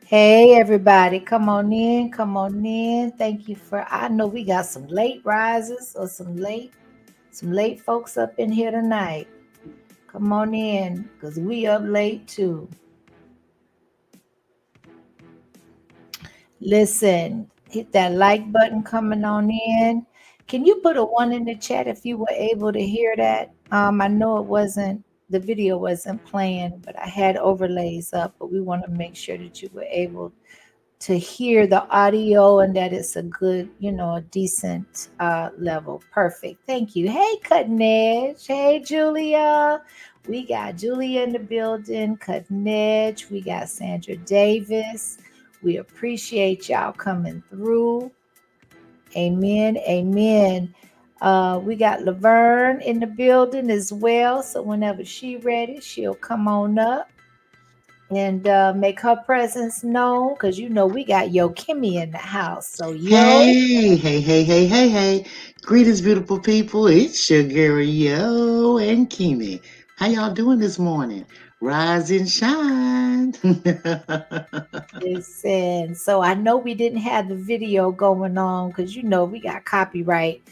Hey everybody, come on in, come on in. Thank you for I know we got some late risers or some late folks up in here tonight. Come on in, because we up late too. Listen, hit that like button coming on in. Can you put a one in the chat if you were able to hear that? I know it wasn't the video wasn't playing, but I had overlays up, but we want to make sure that you were able to hear the audio and that it's a good, a decent level. Perfect. Thank you. Hey, Cutting Edge. Hey, Julia. We got Julia in the building, Cutting Edge. We got Sandra Davis. We appreciate y'all coming through. Amen. Amen. We got Laverne in the building as well. So whenever she ready, she'll come on up and make her presence known, because we got Yo Kimmy in the house. So yo, Hey, hey, hey, hey, hey, hey. Greetings, beautiful people. It's your girl, Yo and Kimi. How y'all doing this morning? Rise and shine. listen. So I know we didn't have the video going on because we got copyright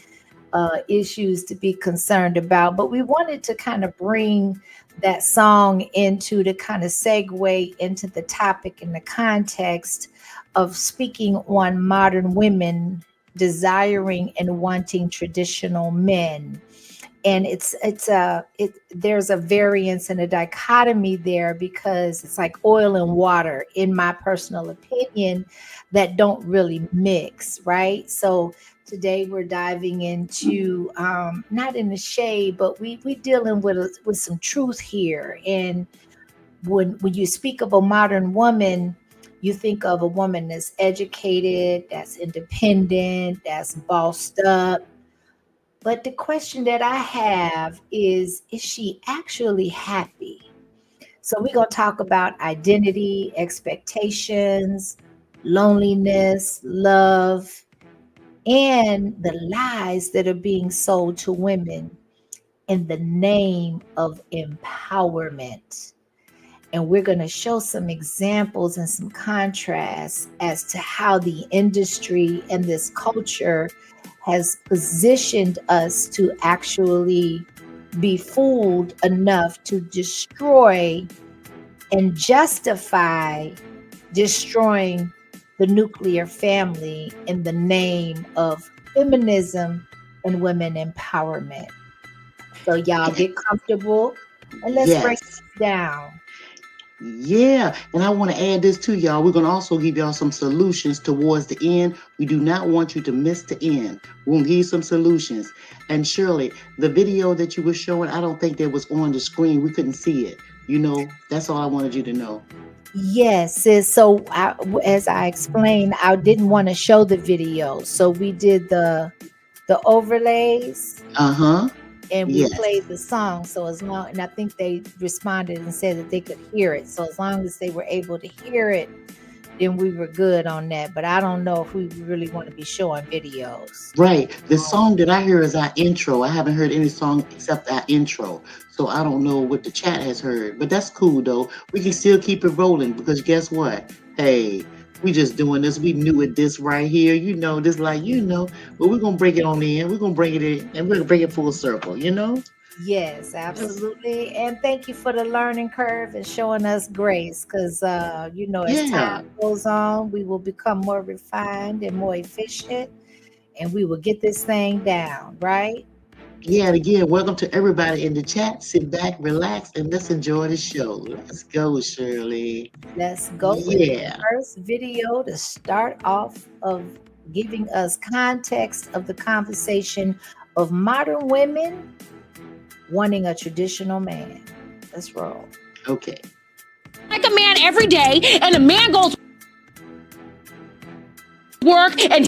issues to be concerned about. But we wanted to kind of bring that song into to kind of segue into the topic in the context of speaking on modern women desiring and wanting traditional men. And there's a variance and a dichotomy there, because it's like oil and water, in my personal opinion, that don't really mix, right? So today we're diving into, not in the shade, but we dealing with some truth here. And when you speak of a modern woman, you think of a woman that's educated, that's independent, that's bossed up. But the question that I have is she actually happy? So we're going to talk about identity, expectations, loneliness, love, and the lies that are being sold to women in the name of empowerment. And we're going to show some examples and some contrasts as to how the industry and this culture has positioned us to actually be fooled enough to destroy and justify destroying the nuclear family in the name of feminism and women empowerment. So y'all get comfortable and let's break Yes. this down. Yeah, and I want to add this to y'all. We're going to also give y'all some solutions towards the end. We do not want you to miss the end. We'll give you some solutions. And Shirley, the video that you were showing, I don't think that was on the screen. We couldn't see it. That's all I wanted you to know. Yes, sis. So as I explained, I didn't want to show the video, so we did the overlays Uh-huh. and we Yes. played the song. So as long, and I think they responded and said that they could hear it. So as long as they were able to hear it, then we were good on that. But I don't know if we really want to be showing videos. Right. The song that I hear is our intro. I haven't heard any song except our intro. So I don't know what the chat has heard. But that's cool, though. We can still keep it rolling because guess what? Hey, we just doing this. We new at this right here. This but we're going to bring it on in. We're going to bring it in and we're going to bring it full circle, Yes, absolutely. And thank you for the learning curve and showing us grace, because as Yeah. time goes on, we will become more refined and more efficient, and we will get this thing down, right? Yeah, and again, welcome to everybody in the chat. Sit back, relax, and let's enjoy the show. Let's go, Shirley. Let's go with the Yeah. first video to start off of giving us context of the conversation of modern women wanting a traditional man. Let's roll. Okay. Like a man every day, and a man goes work and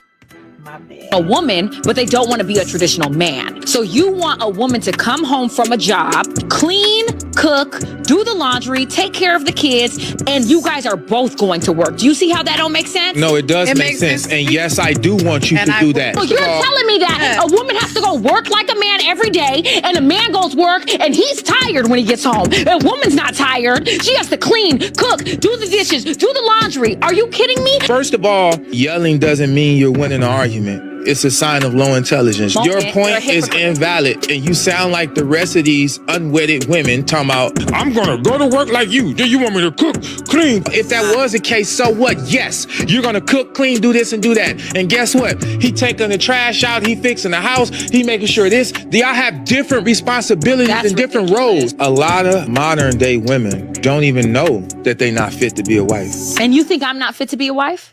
My bad. a woman, but they don't want to be a traditional man. So you want a woman to come home from a job, clean, cook, do the laundry, take care of the kids, and you guys are both going to work. Do you see how that don't make sense? No, it does make sense. And yes, I do want you to do that. So you're telling me that a woman has to go work like a man every day, and a man goes work and he's tired when he gets home. A woman's not tired. She has to clean, cook, do the dishes, do the laundry. Are you kidding me? First of all, yelling doesn't mean you're winning an argument. It's a sign of low intelligence. Your point is invalid, and you sound like the rest of these unwedded women talking about, I'm gonna go to work like you. Do you want me to cook, clean? If that was the case, so what? Yes, you're gonna cook, clean, do this and do that. And guess what? He taking the trash out, he fixing the house, he making sure this. Y'all have different responsibilities and different roles. A lot of modern day women don't even know that they're not fit to be a wife. And you think I'm not fit to be a wife?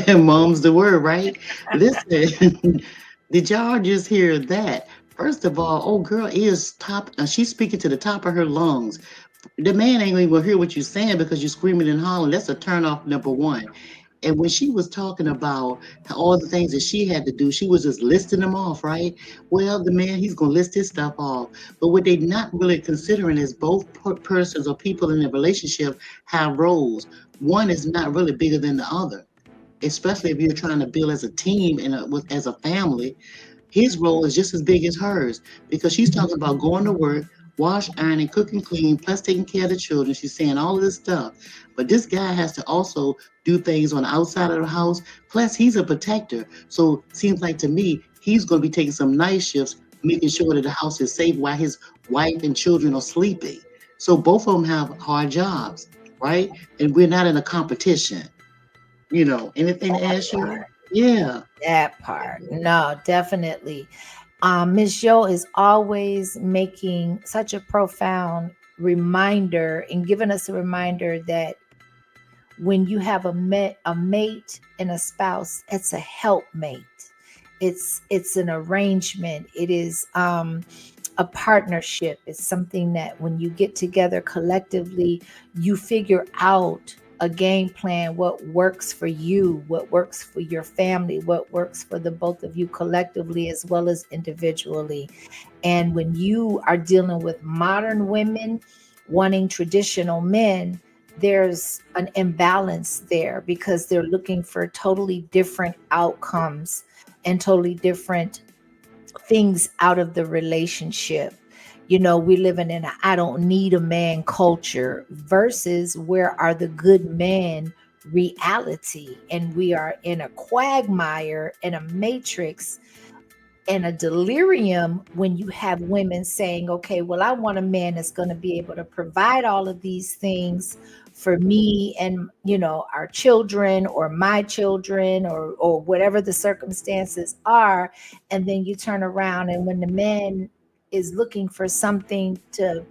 Mom's the word, right? Listen, did y'all just hear that? First of all, old girl is top. She's speaking to the top of her lungs. The man ain't even gonna hear what you're saying because you're screaming and hollering. That's a turn off number one. And when she was talking about all the things that she had to do, she was just listing them off, right? Well, the man, he's going to list his stuff off. But what they're not really considering is both persons or people in a relationship have roles. One is not really bigger than the other, especially if you're trying to build as a team and as a family. His role is just as big as hers because she's talking about going to work, wash, iron, and cook and clean, plus taking care of the children. She's saying all of this stuff. But this guy has to also do things on the outside of the house. Plus, he's a protector. So seems like to me, he's going to be taking some night shifts, making sure that the house is safe while his wife and children are sleeping. So both of them have hard jobs, right? And we're not in a competition. Anything to add, Shirley? Yeah. That part. No, definitely. Ms. Yo is always making such a profound reminder and giving us a reminder that when you have a mate and a spouse, it's a helpmate. It's an arrangement. It is a partnership. It's something that when you get together collectively, you figure out a game plan, what works for you, what works for your family, what works for the both of you collectively as well as individually. And when you are dealing with modern women wanting traditional men, there's an imbalance there because they're looking for totally different outcomes and totally different things out of the relationship. We living in a I don't need a man culture versus where are the good men reality. And we are in a quagmire and a matrix and a delirium when you have women saying, okay, well, I want a man that's going to be able to provide all of these things for me and, our children or my children or whatever the circumstances are. And then you turn around and when the man is looking for something to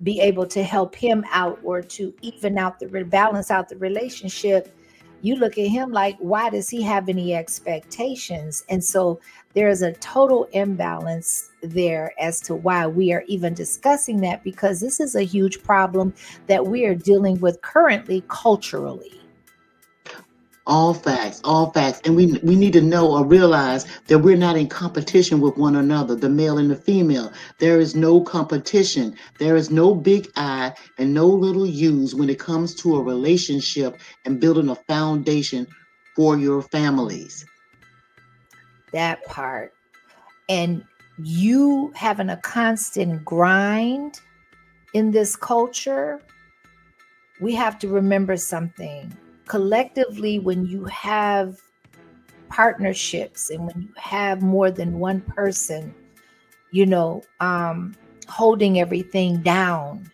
be able to help him out or to even out balance out the relationship, you look at him like, why does he have any expectations? And so there's a total imbalance there as to why we are even discussing that, because this is a huge problem that we are dealing with currently culturally. All facts, all facts. And we need to know or realize that we're not in competition with one another, the male and the female. There is no competition. There is no big I and no little U's when it comes to a relationship and building a foundation for your families. That part. And you having a constant grind in this culture, we have to remember something. Collectively, when you have partnerships and when you have more than one person, holding everything down,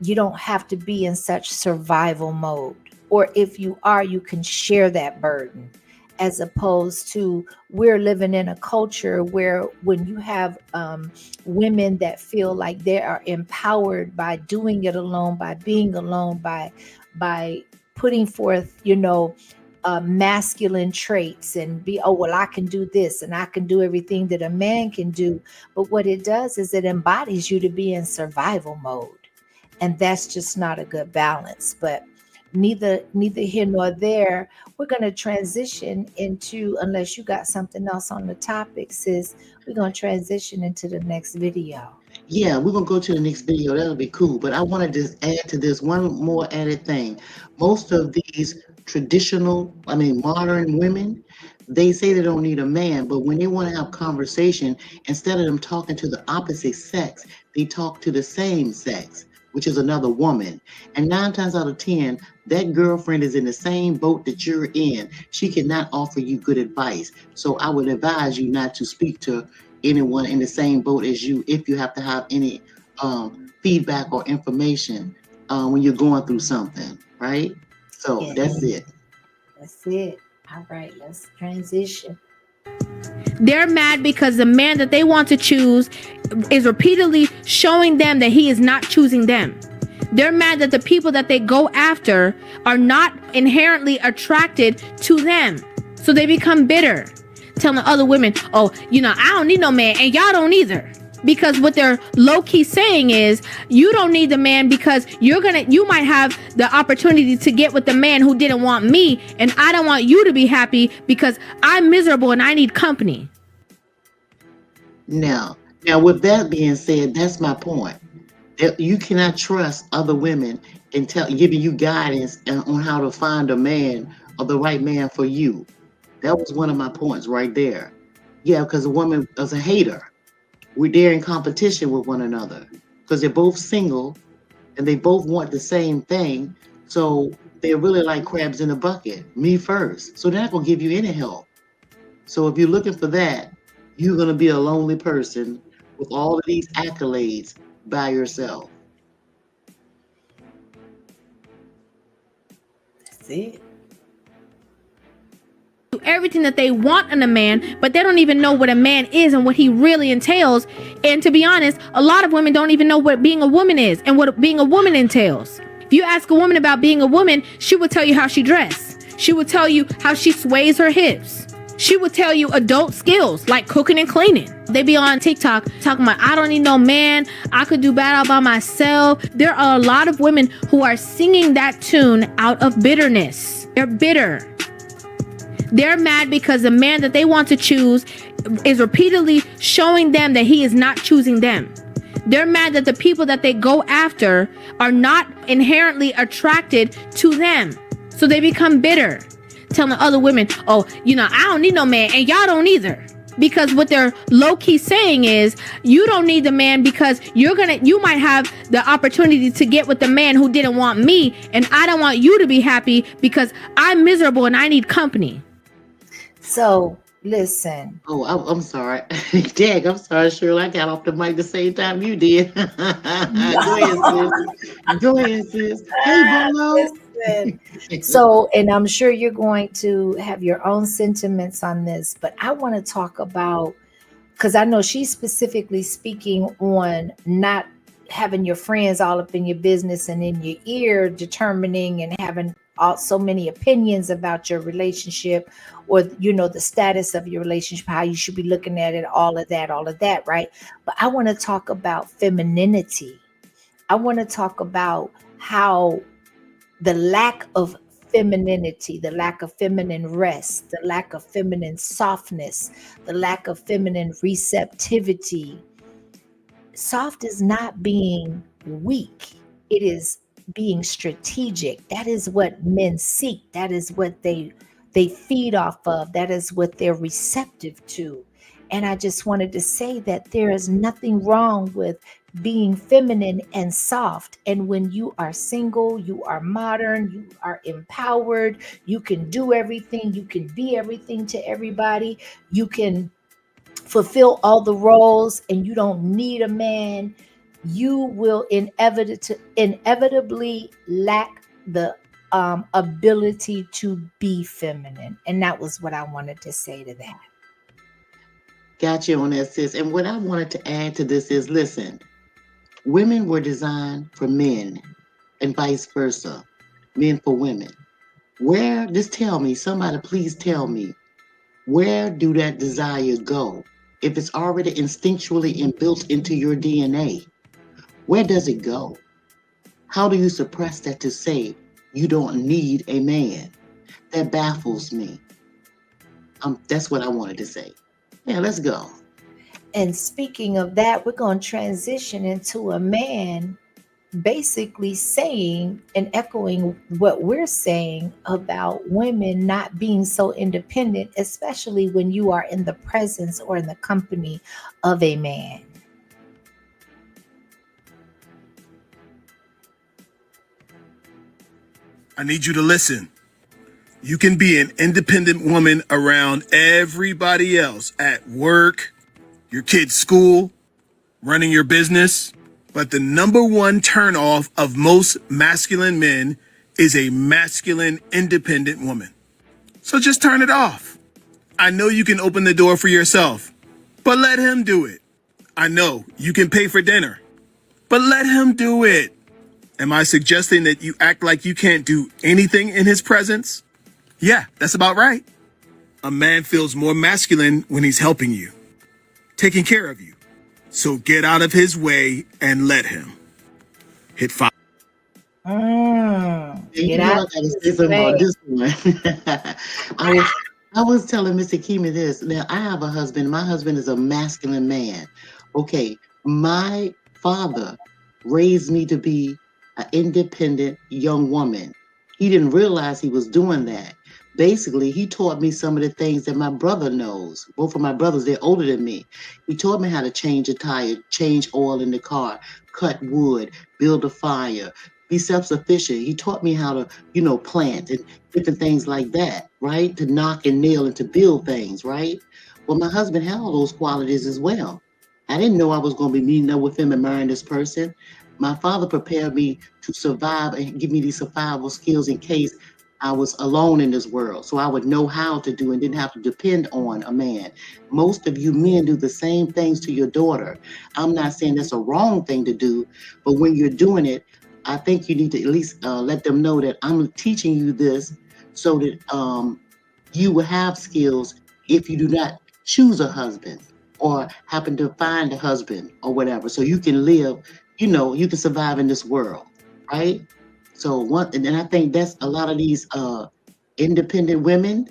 you don't have to be in such survival mode. Or if you are, you can share that burden, as opposed to we're living in a culture where when you have women that feel like they are empowered by doing it alone, by being alone, by putting forth, masculine traits and I can do this and I can do everything that a man can do. But what it does is it embodies you to be in survival mode. And that's just not a good balance. But neither here nor there. We're going to transition into, unless you got something else on the topic, sis, we're going to transition into the next video. Yeah, we're going to go to the next video. That'll be cool. But I want to just add to this one more added thing. Most of these modern women, they say they don't need a man, but when they want to have conversation, instead of them talking to the opposite sex, they talk to the same sex, which is another woman. And 9 times out of 10, that girlfriend is in the same boat that you're in. She cannot offer you good advice. So I would advise you not to speak to anyone in the same boat as you if you have to have any feedback or information when you're going through something, right? So yeah. That's it. That's it. All right, let's transition. They're mad because the man that they want to choose is repeatedly showing them that he is not choosing them. They're mad that the people that they go after are not inherently attracted to them. So they become bitter, telling other women, I don't need no man, and y'all don't either. Because what they're low-key saying is, you don't need the man because you might have the opportunity to get with the man who didn't want me, and I don't want you to be happy because I'm miserable and I need company. Now with that being said, that's my point. You cannot trust other women and giving you guidance on how to find a man or the right man for you. That was one of my points right there. Yeah, because a woman is a hater. We're there in competition with one another. because they're both single and they both want the same thing. So they're really like crabs in a bucket. Me first. So they're not going to give you any help. So if you're looking for that, you're going to be a lonely person with all of these accolades by yourself. That's it. Do everything that they want in a man, but they don't even know what a man is and what he really entails. And to be honest, a lot of women don't even know what being a woman is and what being a woman entails. If you ask a woman about being a woman, she will tell you how she dressed. She will tell you how she sways her hips. She will tell you adult skills like cooking and cleaning. They be on TikTok talking about, I don't need no man. I could do bad all by myself. There are a lot of women who are singing that tune out of bitterness. They're bitter. They're mad because the man that they want to choose is repeatedly showing them that he is not choosing them. They're mad that the people that they go after are not inherently attracted to them. So they become bitter, telling other women, oh, I don't need no man and y'all don't either. Because what they're low-key saying is, you don't need the man because you might have the opportunity to get with the man who didn't want me, and I don't want you to be happy because I'm miserable and I need company. So listen. Oh, I'm sorry. Dag, I'm sorry, Shirley. I got off the mic the same time you did. Go ahead, sis. Go ahead, sis. Hey, Bolo. So, and I'm sure you're going to have your own sentiments on this, but I want to talk about, because I know she's specifically speaking on not having your friends all up in your business and in your ear, determining and having so many opinions about your relationship, or the status of your relationship, how you should be looking at it, all of that, right? But I want to talk about femininity. I want to talk about how the lack of femininity, the lack of feminine rest, the lack of feminine softness, the lack of feminine receptivity. Soft is not being weak. It is being strategic. That is what men seek. That is what they feed off of. That is what they're receptive to. And I just wanted to say that there is nothing wrong with being feminine and soft. And when you are single, you are modern, you are empowered, you can do everything, you can be everything to everybody, you can fulfill all the roles, and you don't need a man, you will inevitably lack the ability to be feminine. And that was what I wanted to say to that. Got you on that, sis. And what I wanted to add to this is, listen, women were designed for men and vice versa, men for women. Just tell me, somebody please tell me, where do that desire go? If it's already instinctually inbuilt into your DNA, where does it go? How do you suppress that to say you don't need a man? That baffles me. That's what I wanted to say. Yeah, let's go. And speaking of that, we're going to transition into a man basically saying and echoing what we're saying about women not being so independent, especially when you are in the presence or in the company of a man. I need you to listen. You can be an independent woman around everybody else at work, your kid's school, running your business. But the number one turnoff of most masculine men is a masculine, independent woman. So just turn it off. I know you can open the door for yourself, but let him do it. I know you can pay for dinner, but let him do it. Am I suggesting that you act like you can't do anything in his presence? Yeah, that's about right. A man feels more masculine when he's helping you, taking care of you. So get out of his way and let him. Hit 5. Get out of his way. This one. I was telling Mr. Keema this. Now, I have a husband. My husband is a masculine man. Okay, my father raised me to be an independent young woman. He didn't realize he was doing that. basically he taught me some of the things that my brother knows. Both of my brothers, they're older than me. He taught me how to change a tire, change oil in the car, cut wood, build a fire, be self-sufficient. He taught me how to, plant and different things like that, right? To knock and nail and to build things, right? Well, my husband had all those qualities as well. I didn't know I was going to be meeting up with him and marrying this person. My father prepared me to survive and give me these survival skills in case I was alone in this world, so I would know how to do and didn't have to depend on a man. Most of you men do the same things to your daughter. I'm not saying that's a wrong thing to do, but when you're doing it, I think you need to at least let them know that I'm teaching you this so that you will have skills if you do not choose a husband or happen to find a husband or whatever, so you can live, you can survive in this world, right? So and I think that's a lot of these independent women,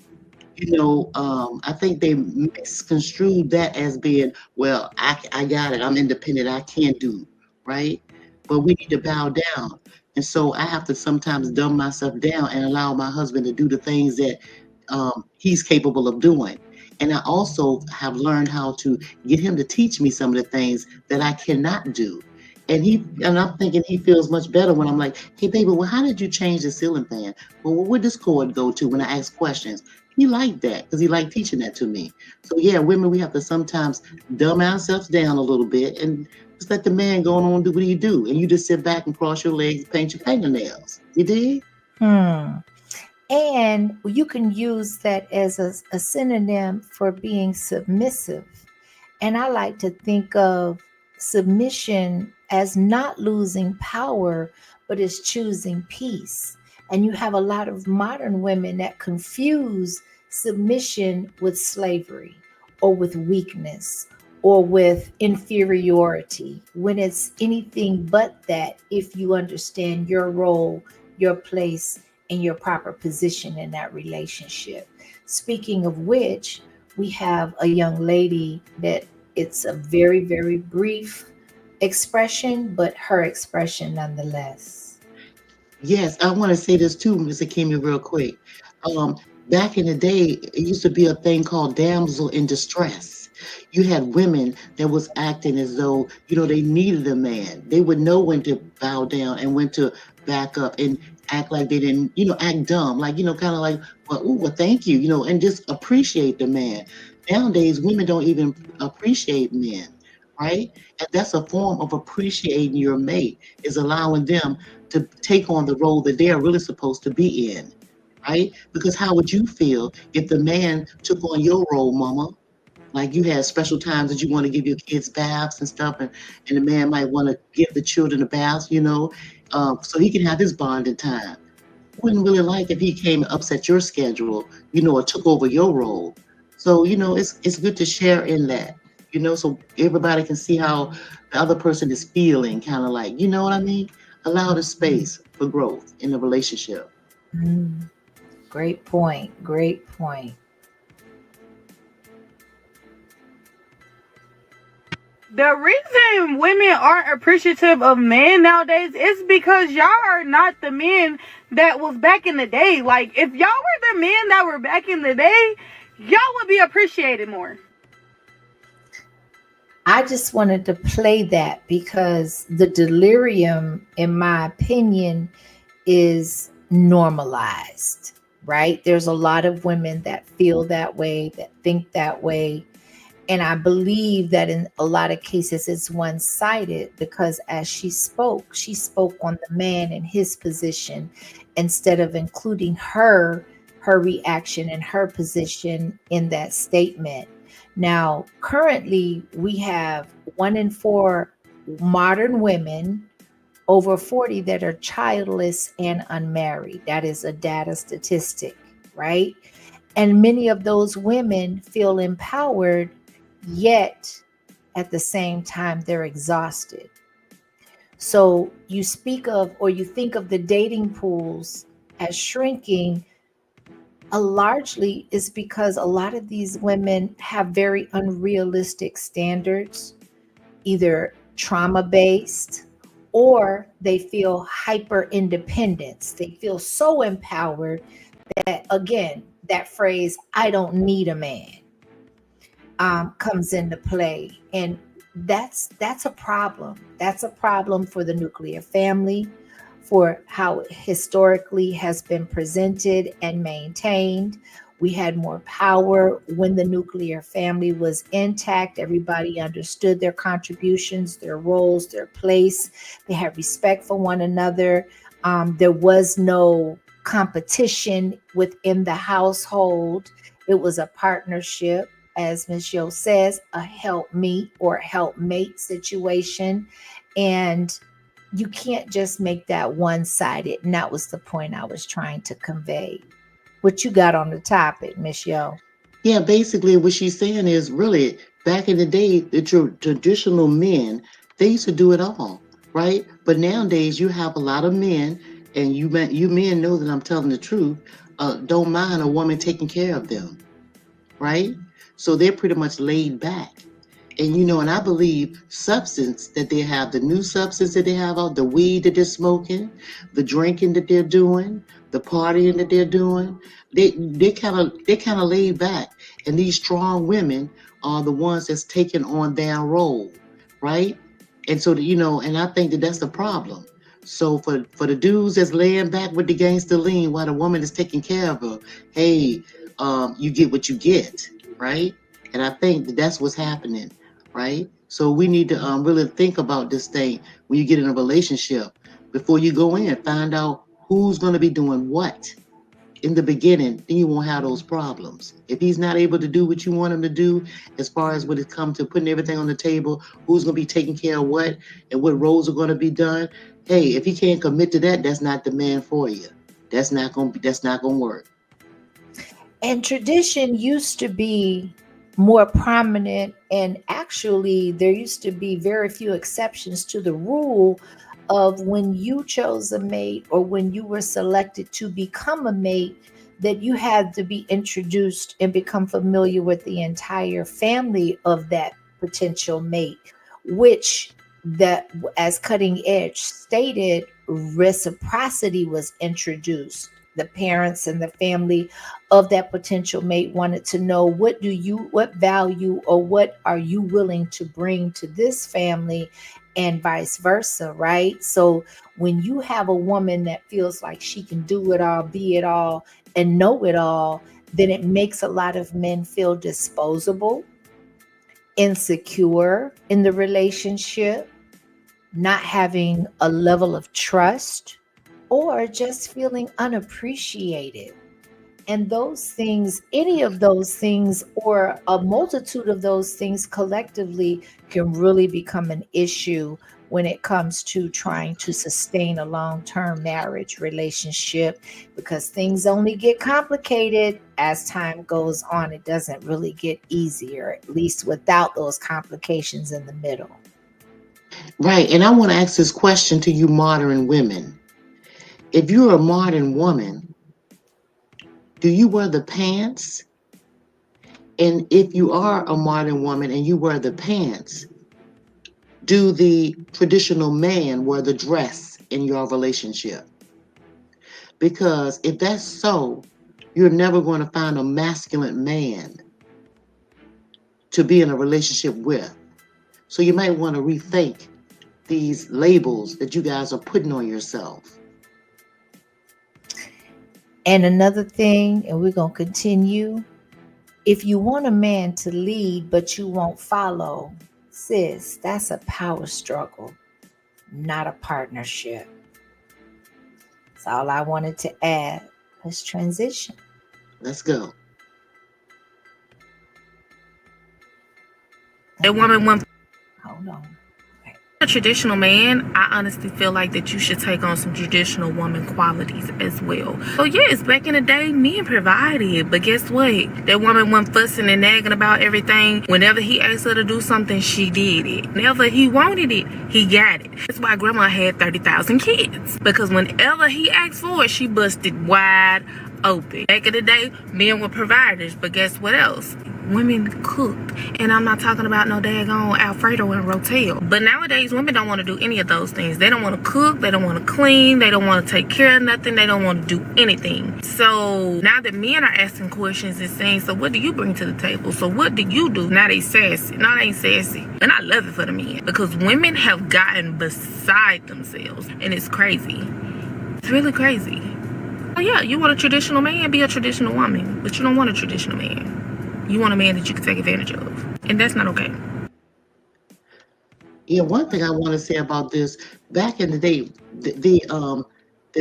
I think they misconstrued that as being, well, I got it, I'm independent, I can do, right? But we need to bow down. And so I have to sometimes dumb myself down and allow my husband to do the things that he's capable of doing. And I also have learned how to get him to teach me some of the things that I cannot do. And I'm thinking he feels much better when I'm like, hey baby, well, how did you change the ceiling fan? Well, where'd this cord go to when I ask questions? He liked that because he liked teaching that to me. So yeah, women, we have to sometimes dumb ourselves down a little bit and just let the man go on and do what he do. And you just sit back and cross your legs, paint your fingernails. You dig? And you can use that as a synonym for being submissive. And I like to think of submission as not losing power, but as choosing peace. And you have a lot of modern women that confuse submission with slavery or with weakness or with inferiority, when it's anything but that if you understand your role, your place, and your proper position in that relationship. Speaking of which, we have a young lady that it's a very, very brief expression, but her expression nonetheless. Yes, I want to say this too, Mr. Kimmy, real quick. Back in the day, it used to be a thing called damsel in distress. You had women that was acting as though, they needed a man. They would know when to bow down and when to back up and act like they didn't, act dumb, like, kind of like, well, ooh, well, thank you, and just appreciate the man. Nowadays, women don't even appreciate men, right? And that's a form of appreciating your mate, is allowing them to take on the role that they're really supposed to be in, right? Because how would you feel if the man took on your role, mama? Like you had special times that you want to give your kids baths and stuff, and the man might want to give the children a bath, so he can have his bonding time. Wouldn't really like if he came and upset your schedule, or took over your role. So, it's good to share in that, so everybody can see how the other person is feeling, kind of like, you know what I mean? Allow the space for growth in the relationship. Great point. Great point. The reason women aren't appreciative of men nowadays is because y'all are not the men that was back in the day. Like, if y'all were the men that were back in the day, y'all would be appreciated more. I just wanted to play that because the delirium, in my opinion, is normalized, right? There's a lot of women that feel that way, that think that way. And I believe that in a lot of cases it's one-sided because as she spoke on the man and his position instead of including her reaction and her position in that statement. Now, currently we have 1 in 4 modern women over 40 that are childless and unmarried. That is a data statistic, right? And many of those women feel empowered, yet at the same time they're exhausted. So you speak of, or you think of the dating pools as shrinking, largely is because a lot of these women have very unrealistic standards, either trauma-based or they feel hyper independence. They feel so empowered that, again, that phrase, I don't need a man, comes into play. And that's a problem. That's a problem for the nuclear family, for how it historically has been presented and maintained. We had more power when the nuclear family was intact. Everybody understood their contributions, their roles, their place. They had respect for one another. There was no competition within the household. It was a partnership, as Ms. Yo says, a helpmeet or helpmate situation. And you can't just make that one-sided. And that was the point I was trying to convey. What you got on the topic, Miss Yo? Yeah, basically what she's saying is really back in the day, the traditional men, they used to do it all, right? But nowadays you have a lot of men, and you men know that I'm telling the truth, don't mind a woman taking care of them, right? So they're pretty much laid back. And and I believe substance that they have, the new substance that they have out, the weed that they're smoking, the drinking that they're doing, the partying that they're doing, they're kind of laid back. And these strong women are the ones that's taking on their role, right? And so and I think that that's the problem. So for the dudes that's laying back with the gangster lean while the woman is taking care of her, hey, you get what you get, right? And I think that's what's happening, right? So we need to really think about this thing when you get in a relationship. Before you go in, find out who's going to be doing what in the beginning, then you won't have those problems. If he's not able to do what you want him to do, as far as when it comes to putting everything on the table, who's going to be taking care of what and what roles are going to be done, hey, if he can't commit to that, that's not the man for you. That's not going to work. And tradition used to be more prominent, and actually there used to be very few exceptions to the rule of when you chose a mate or when you were selected to become a mate, that you had to be introduced and become familiar with the entire family of that potential mate, which that, as Cutting Edge stated, reciprocity was introduced. The parents and the family of that potential mate wanted to know, what value or what are you willing to bring to this family, and vice versa, right? So when you have a woman that feels like she can do it all, be it all, and know it all, then it makes a lot of men feel disposable, insecure in the relationship, not having a level of trust, or just feeling unappreciated. And those things, any of those things, or a multitude of those things collectively can really become an issue when it comes to trying to sustain a long-term marriage relationship, because things only get complicated as time goes on. It doesn't really get easier, at least without those complications in the middle. Right. And I want to ask this question to you modern women. If you're a modern woman, do you wear the pants? And if you are a modern woman and you wear the pants, do the traditional man wear the dress in your relationship? Because if that's so, you're never going to find a masculine man to be in a relationship with. So you might want to rethink these labels that you guys are putting on yourself. And another thing, and we're going to continue, if you want a man to lead but you won't follow, sis, that's a power struggle, not a partnership. That's all I wanted to add. Let's transition. Let's go. That woman went. Hold on. A traditional man, I honestly feel like that you should take on some traditional woman qualities as well. So yes, back in the day, men provided, but guess what? That woman went fussing and nagging about everything. Whenever he asked her to do something, she did it. Whenever he wanted it, he got it. That's why grandma had 30,000 kids, because whenever he asked for it, she busted wide open. Back in the day, men were providers, but guess what else? Women cooked. And I'm not talking about no daggone Alfredo and Rotel. But nowadays, women don't want to do any of those things. They don't want to cook. They don't want to clean. They don't want to take care of nothing. They don't want to do anything. So now that men are asking questions and saying, so what do you bring to the table? So what do you do? Now they sassy. No, they ain't sassy. And I love it for the men. Because women have gotten beside themselves. And it's crazy. It's really crazy. Oh yeah, you want a traditional man? Be a traditional woman. But you don't want a traditional man. You want a man that you can take advantage of. And that's not okay. Yeah, one thing I want to say about this, back in the day,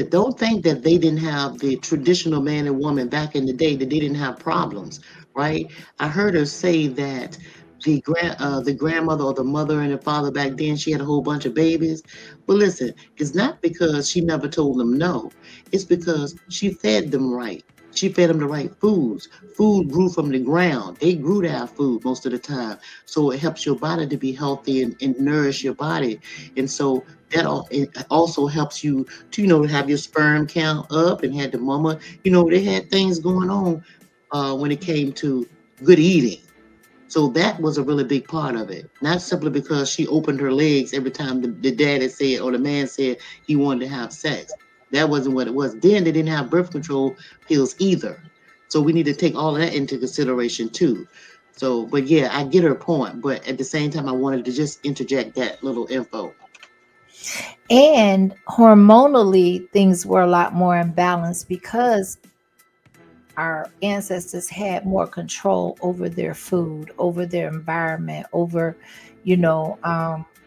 don't think that they didn't have the traditional man and woman back in the day, that they didn't have problems, right? I heard her say that the grandmother or the mother and the father back then, she had a whole bunch of babies. Well, listen, it's not because she never told them no. It's because she fed them right. She fed them the right foods. Food grew from the ground. They grew their food most of the time. So it helps your body to be healthy and nourish your body. And so it also helps you to, have your sperm count up, and had the mama, they had things going on when it came to good eating. So that was a really big part of it. Not simply because she opened her legs every time the daddy said or the man said he wanted to have sex. That wasn't what it was. Then they didn't have birth control pills either. So we need to take all of that into consideration too. So, but yeah, I get her point. But at the same time, I wanted to just interject that little info. And hormonally, things were a lot more imbalanced because our ancestors had more control over their food, over their environment, over,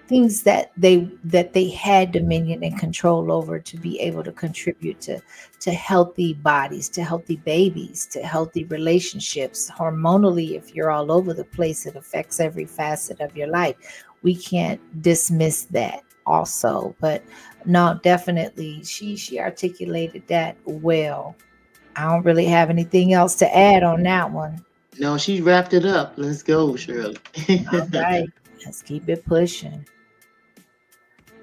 things that they had dominion and control over, to be able to contribute to healthy bodies, to healthy babies, to healthy relationships. Hormonally, if you're all over the place, it affects every facet of your life. We can't dismiss that also. But no, definitely she articulated that well. I don't really have anything else to add on that one. No, she wrapped it up. Let's go, Shirley. All right, let's keep it pushing.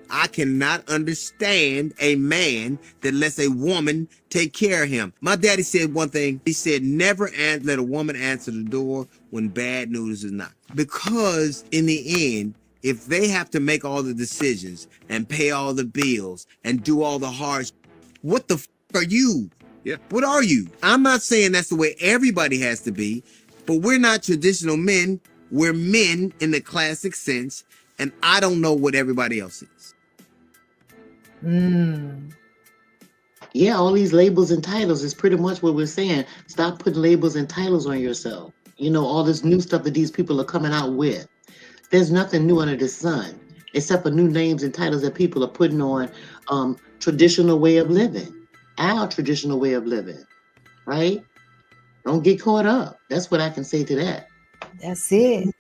I cannot understand a man that lets a woman take care of him. My daddy said one thing. He said, never let a woman answer the door when bad news is knocked. Because in the end, if they have to make all the decisions and pay all the bills and do all the hard, what the are you? Yeah. What are you? I'm not saying that's the way everybody has to be, but we're not traditional men. We're men in the classic sense, and I don't know what everybody else is. Yeah, all these labels and titles is pretty much what we're saying. Stop putting labels and titles on yourself. All this new stuff that these people are coming out with. There's nothing new under the sun, except for new names and titles that people are putting on traditional way of living. Our traditional way of living, right? Don't get caught up. That's what I can say to that. That's it.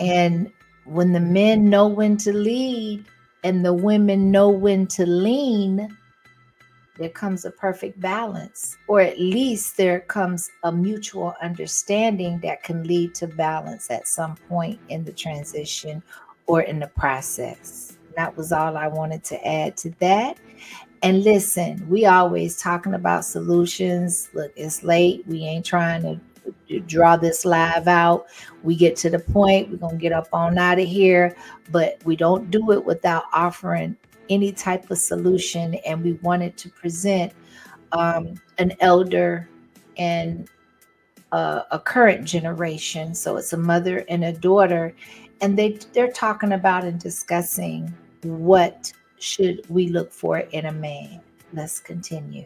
And when the men know when to lead and the women know when to lean, there comes a perfect balance, or at least there comes a mutual understanding that can lead to balance at some point in the transition or in the process. That was all I wanted to add to that. And listen, we always talking about solutions. Look, it's late. We ain't trying to draw this live out. We get to the point, we're going to get up on out of here, but we don't do it without offering any type of solution. And we wanted to present an elder and a current generation. So it's a mother and a daughter, and they're talking about and discussing what should we look for in a man. Let's continue.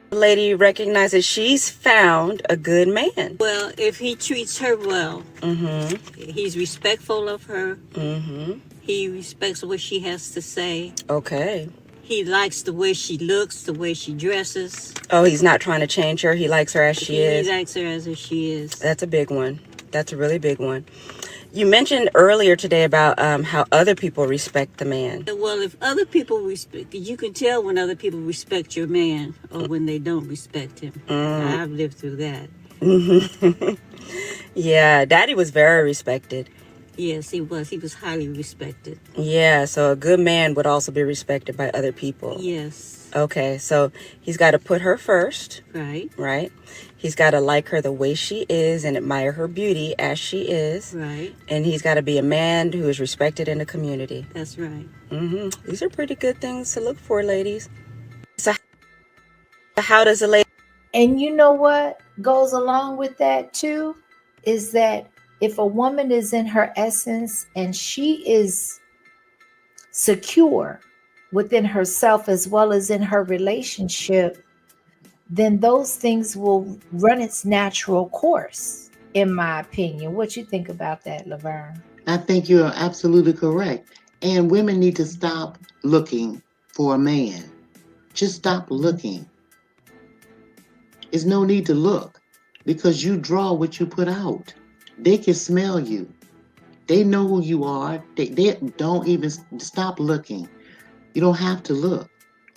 The lady recognizes she's found a good man. Well, if he treats her well, Mm-hmm. he's respectful of her. Mm-hmm. He respects what she has to say. Okay. He likes the way she looks, the way she dresses. Oh, he's not trying to change her. He likes her as she is. He likes her as she is. That's a big one. That's a really big one. You mentioned earlier today about how other people respect the man. Well, if other people respect, you can tell when other people respect your man or when they don't respect him. I've lived through that. Yeah, Daddy was very respected. Yes, he was. He was highly respected. Yeah, so a good man would also be respected by other people. Yes. Okay, so he's got to put her first, Right. right? He's got to like her the way she is and admire her beauty as she is. Right. And he's got to be a man who is respected in the community. That's right. These are pretty good things to look for, ladies. So how does a lady... And you know what goes along with that too? Is that if a woman is in her essence and she is secure within herself as well as in her relationship, then those things will run its natural course, in my opinion. What you think about that, Laverne? I think you're absolutely correct. And women need to stop looking for a man. Just stop looking. There's no need to look because you draw what you put out. They can smell you. They know who you are. They don't even stop looking. You don't have to look,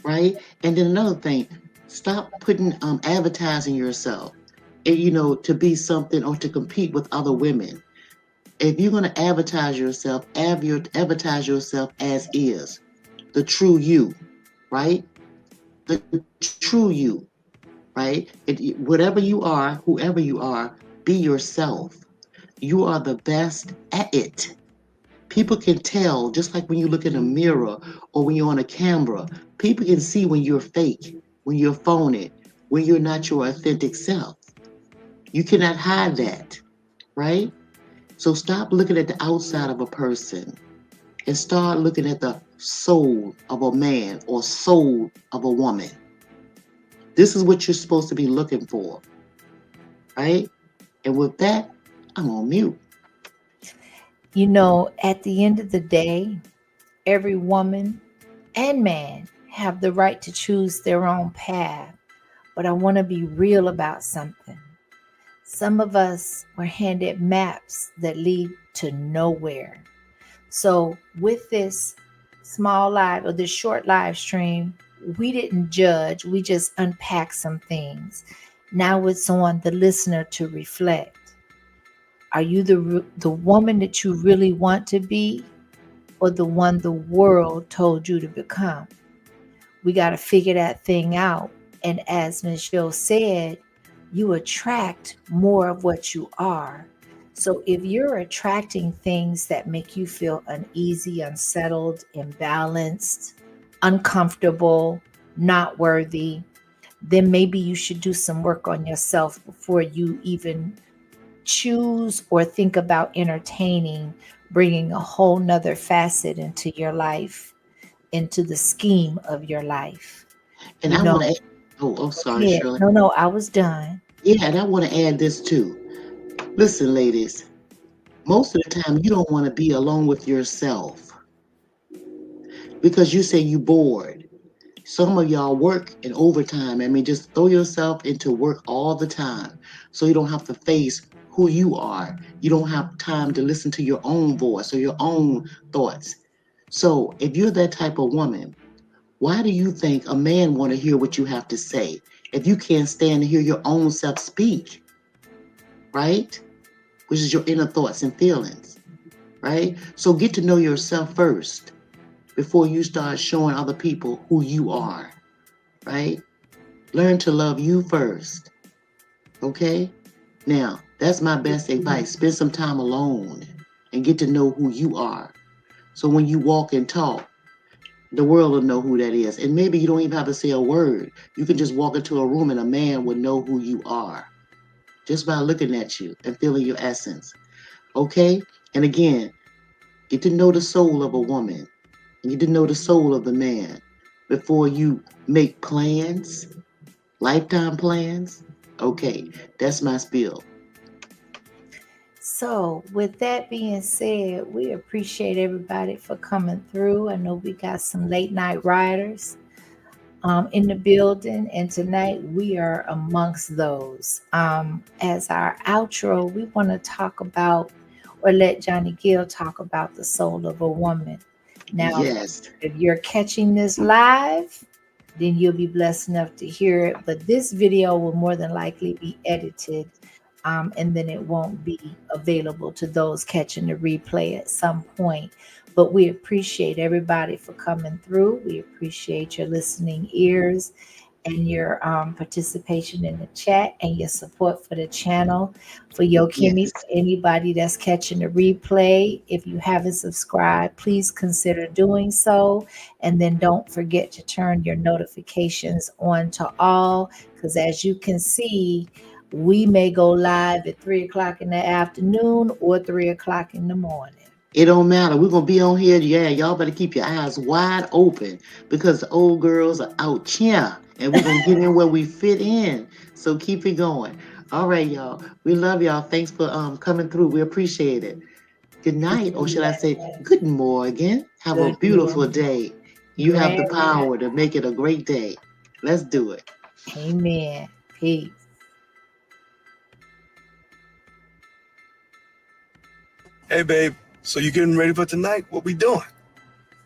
right? And then another thing, stop putting advertising yourself, to be something or to compete with other women. If you're going to advertise yourself, advertise yourself as is, the true you, right? The true you, right? Whatever you are, whoever you are, be yourself. You are the best at it. People can tell, just like when you look in a mirror or when you're on a camera, people can see when you're fake, when you're phony, when you're not your authentic self. You cannot hide that, right? So stop looking at the outside of a person and start looking at the soul of a man or soul of a woman. This is what you're supposed to be looking for, right? And with that, I'm on mute. You know, at the end of the day, every woman and man have the right to choose their own path. But I want to be real about something. Some of us were handed maps that lead to nowhere. So with this small live or this short live stream, we didn't judge. We just unpacked some things. Now it's on the listener to reflect. Are you the woman that you really want to be, or the one the world told you to become? We got to figure that thing out. And as Michelle said, you attract more of what you are. So if you're attracting things that make you feel uneasy, unsettled, imbalanced, uncomfortable, not worthy, then maybe you should do some work on yourself before you even choose or think about entertaining bringing a whole nother facet into your life, into the scheme of your life. And I want to add, sorry, Yeah, Shirley. no, I was done. Yeah, and I want to add this too. Listen, ladies, most of the time you don't want to be alone with yourself because you say you bored. Some of y'all work in overtime. I mean, just throw yourself into work all the time so you don't have to face who you are. You don't have time to listen to your own voice or your own thoughts. So if you're that type of woman, why do you think a man want to hear what you have to say if you can't stand to hear your own self speak, right? Which is your inner thoughts and feelings, right? So get to know yourself first before you start showing other people who you are, right? Learn to love you first, okay? Now, that's my best advice. Spend some time alone and get to know who you are. So when you walk and talk, the world will know who that is. And maybe you don't even have to say a word. You can just walk into a room and a man will know who you are just by looking at you and feeling your essence, okay? And again, get to know the soul of a woman. Get to know the soul of the man before you make plans, lifetime plans. Okay, that's my spiel. So with that being said, we appreciate everybody for coming through. I know we got some late night riders in the building, and tonight we are amongst those. As our outro, we want to talk about, or let Johnny Gill talk about, the soul of a woman. Now, yes. If you're catching this live, then you'll be blessed enough to hear it. But this video will more than likely be edited and then it won't be available to those catching the replay at some point. But we appreciate everybody for coming through. We appreciate your listening ears and your participation in the chat and your support for the channel. For Yo Kimmy, Yes. for anybody that's catching the replay, if you haven't subscribed, please consider doing so. And then don't forget to turn your notifications on to all, because as you can see, we may go live at 3 o'clock in the afternoon or 3 o'clock in the morning. It don't matter. We're gonna be on here. Yeah, y'all better keep your eyes wide open because the old girls are out here. And we're gonna get in where we fit in. So keep it going. All right, y'all. We love y'all. Thanks for coming through. We appreciate it. Good night, or should I say good morning? Have a Good beautiful morning. day. You have the Grand power to make it a great day. Let's do it. Amen. Peace. Hey, babe. So you getting ready for tonight? What we doing?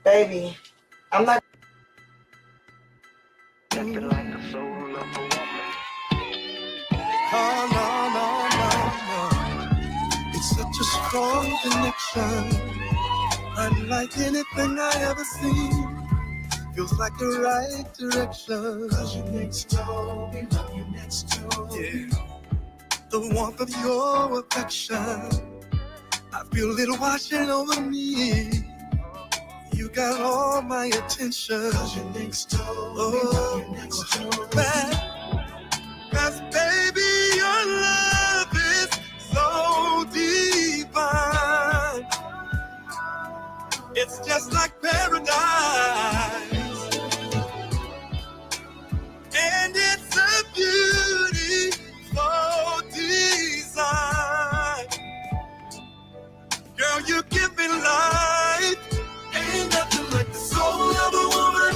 Baby, I'm not. Oh, no, no, no, no. It's such a strong connection. Unlike anything I ever seen. Feels like the right direction. Cause you're next door, we love you next door. Yeah. The warmth of your affection. I feel it washing over me. You got all my attention. Cause you're next door, oh, you're next door. Cause baby, your love is so divine. It's just like paradise. And it's a beautiful design. Girl, you give me life. Ain't nothing like the soul of a woman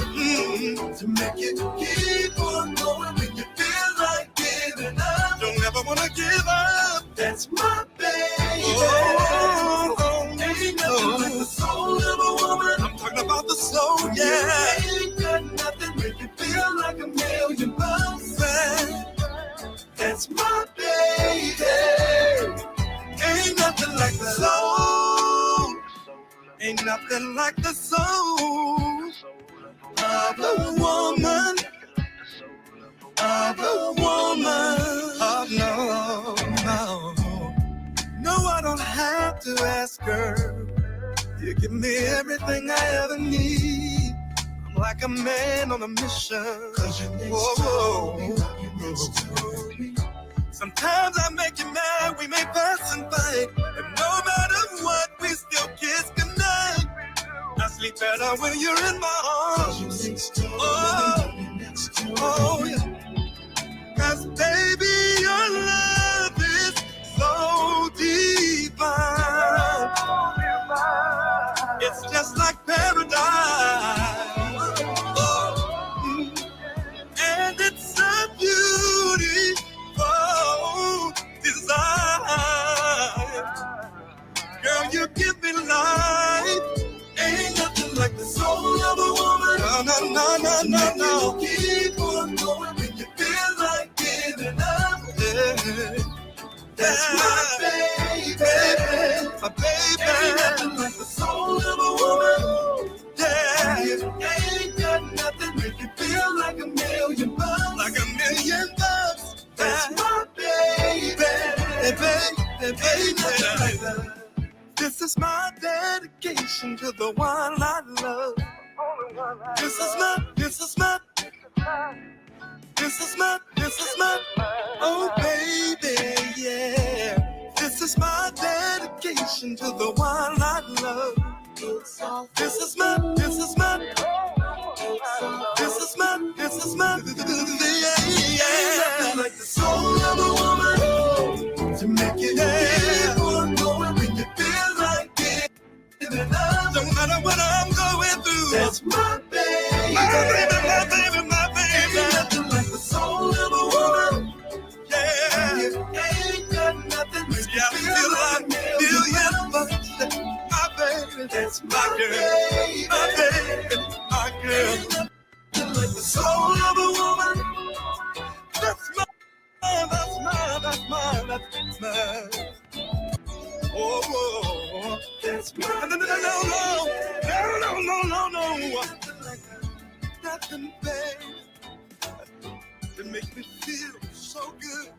to make it keep on going when you feel like giving up. Don't ever wanna give up. That's my baby. Oh, ain't nothing like the soul of a woman. I'm talking about the soul, yeah. Ain't got nothing make you feel like $1,000,000. That's my baby. Ain't nothing like the soul. Ain't nothing like the soul of a woman. Of a woman. Oh, no, no. No, I don't have to ask her. You give me everything I ever need. I'm like a man on a mission. Whoa. Sometimes I make you mad, we may fuss and fight, but no matter what, we still kiss goodnight. I sleep better when you're in my arms. Oh, yeah. Cause baby, your love is so divine. It's just like paradise. And it's a beautiful design. Girl, you give me life. Ain't nothing like the soul of a woman. No. Keep on going when you feel like giving up. Yeah. That's my baby. My baby. Ain't nothing like the soul of a woman. Yeah. Ain't got nothing make you feel like $1,000,000. Like $1,000,000. That's my baby. Ain't nothing like that. This is my dedication to the one I love. This is my, oh baby, yeah. This is my dedication to the one I love. This is my, yeah. Like the soul of a woman to make it keep on going when you feel like it. No matter what I'm going through, that's my baby. My baby. Ain't nothing like the soul of a woman. Yeah. Ain't got nothing like you feel like $1,000,000. My baby, that's my girl. My baby, my girl. Ain't nothing like the soul of a woman. That's my nothing much. Oh, that's my no. Nothing, babe, that makes me feel so good.